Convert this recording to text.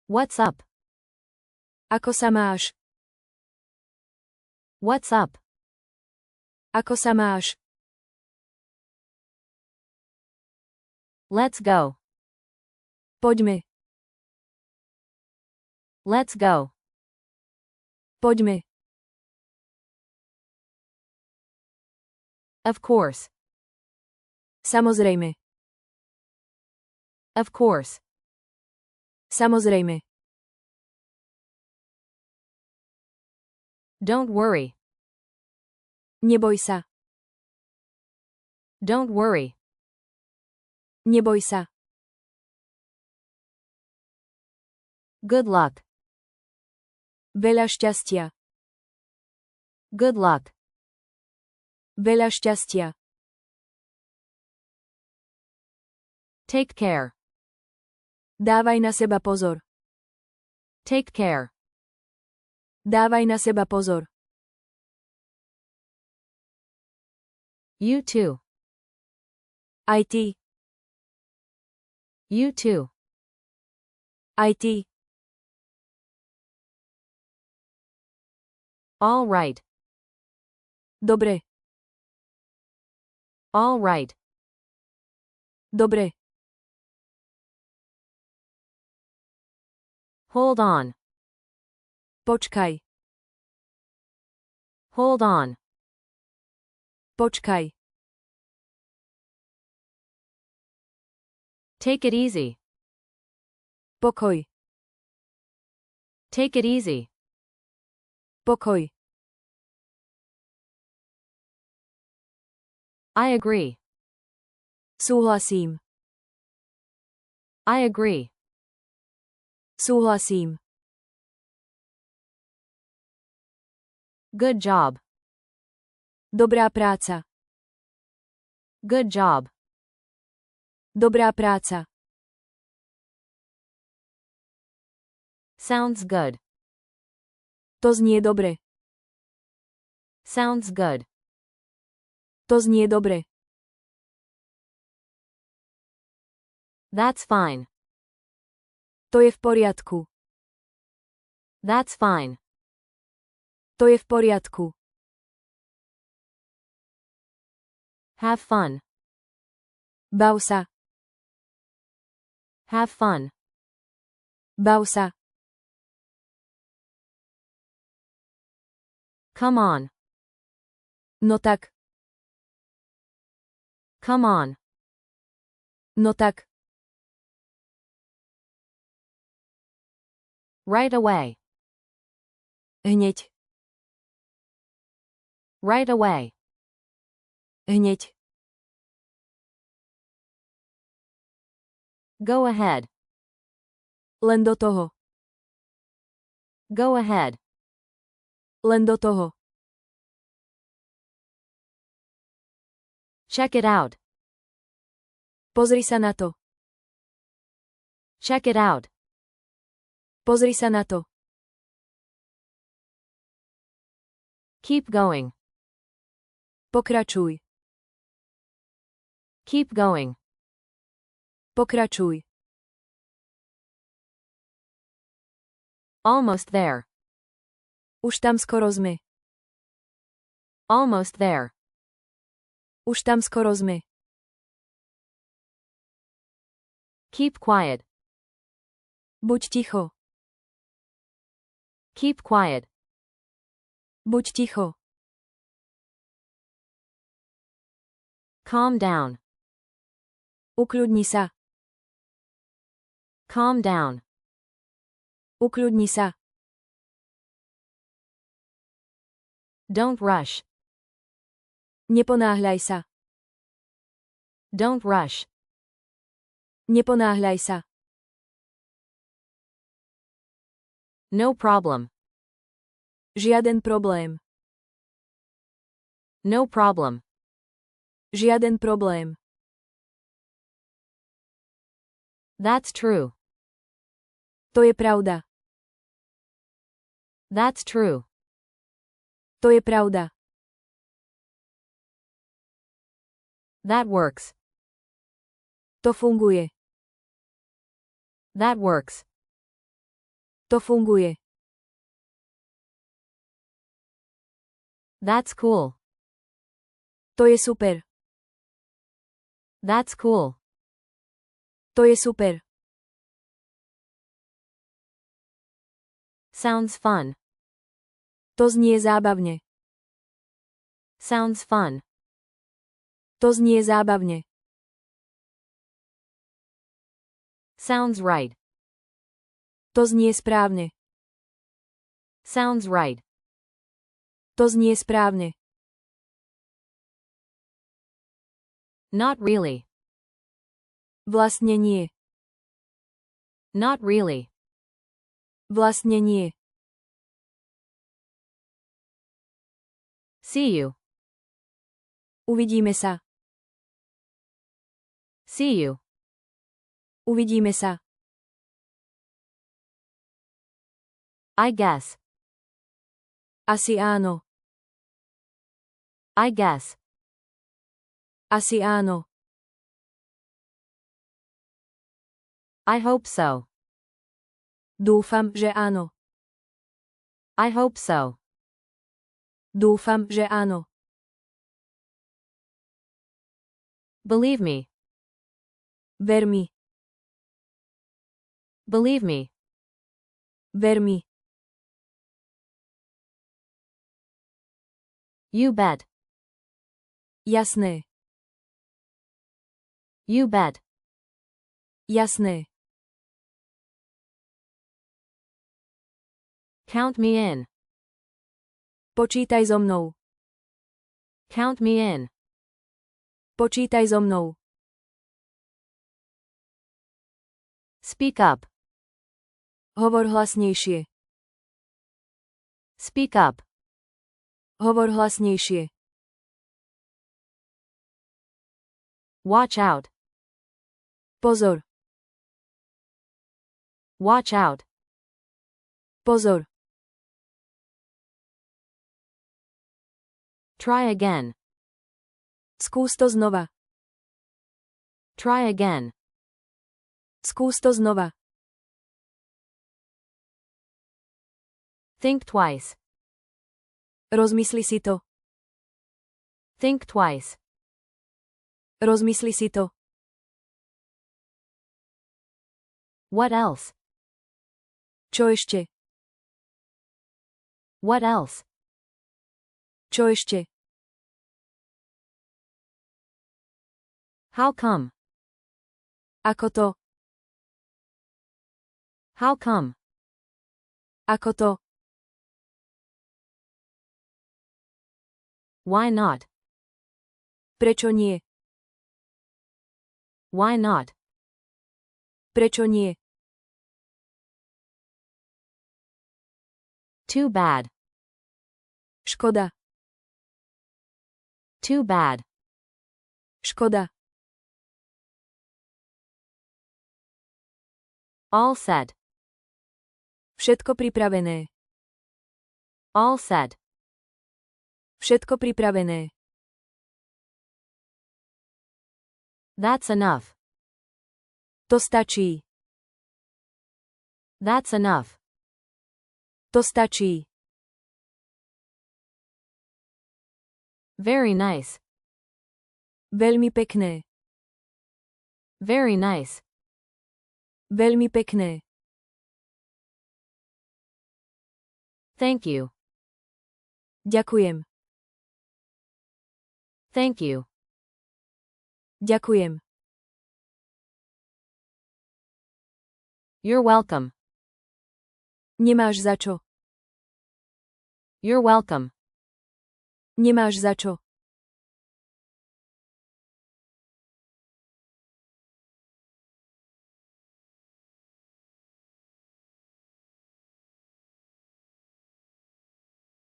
What's up? Ako sa máš? What's up? Ako sa máš? Let's go. Poďme. Let's go. Poďme. Of course. Samozrejme. Of course. Samozrejme. Don't worry. Neboj sa. Don't worry. Neboj sa. Good luck. Veľa šťastia. Good luck. Veľa šťastia. Take care. Dávaj na seba pozor. Take care. Dávaj na seba pozor. You too. Aj ty. You too. Aj ty. All right. Dobre. All right. Dobre. Hold on. Počkaj. Hold on. Počkaj. Take it easy. Pokoj. Take it easy. Pokoj. I agree. Súhlasím. I agree. Súhlasím. Good job. Dobrá práca. Good job. Dobrá práca. Sounds good. To znie dobre. Sounds good. To znie dobre. That's fine. To je v poriadku. That's fine. To je v poriadku. Have fun. Bav sa. Have fun. Bav sa. Come on. No tak. Come on. No tak. Right away. Hneď. Right away. Hneď. Go ahead. Len do toho. Go ahead. Len do toho. Check it out. Pozri sa na to. Check it out. Pozri sa na to. Keep going. Pokračuj. Keep going. Pokračuj. Almost there. Už tam skoro sme. Almost there. Už tam skoro sme. Keep quiet. Buď ticho. Keep quiet. Buď ticho. Calm down. Ukľudni sa. Calm down. Ukľudni sa. Don't rush. Neponáhľaj sa. Don't rush. Neponáhľaj sa. No problem. Žiaden problém. No problem. Žiaden problém. That's true. To je pravda. That's true. To je pravda. That works. To funguje. That works. To funguje. That's cool. To je super. That's cool. To je super. Sounds fun. To znie zábavne. Sounds fun. To znie zábavne. Sounds right. To znie správne. Sounds right. To znie správne. Not really. Vlastne nie. Not really. Vlastne nie. See you. Uvidíme sa. See you. Uvidíme sa. I guess. Asi áno. I guess. Asi áno. I hope so. Dúfam, že áno. I hope so. Dúfam, že áno. Believe me. Ver mi. Believe me. Ver mi. You bet. Jasné. You bet. Jasné. Count me in. Počítaj so mnou. Count me in. Počítaj so mnou. Speak up. Hovor hlasnejšie. Speak up. Hovor hlasnejšie. Watch out. Pozor. Watch out. Pozor. Try again. Skús to znova. Try again. Skús to znova. Think twice. Rozmysli si to. Think twice. Rozmysli si to. What else? Čo ešte? What else? Čo ešte? How come? Ako to? How come? Ako to? Why not? Prečo nie? Why not? Prečo nie? Too bad. Škoda. Too bad. Škoda. All set. Všetko pripravené. All set. Všetko pripravené. That's enough. To stačí. That's enough. To stačí. Very nice. Veľmi pekné. Very nice. Veľmi pekné. Thank you. Ďakujem. Thank you. Ďakujem. You're welcome. Nemáš za čo. You're welcome. Nemáš za čo.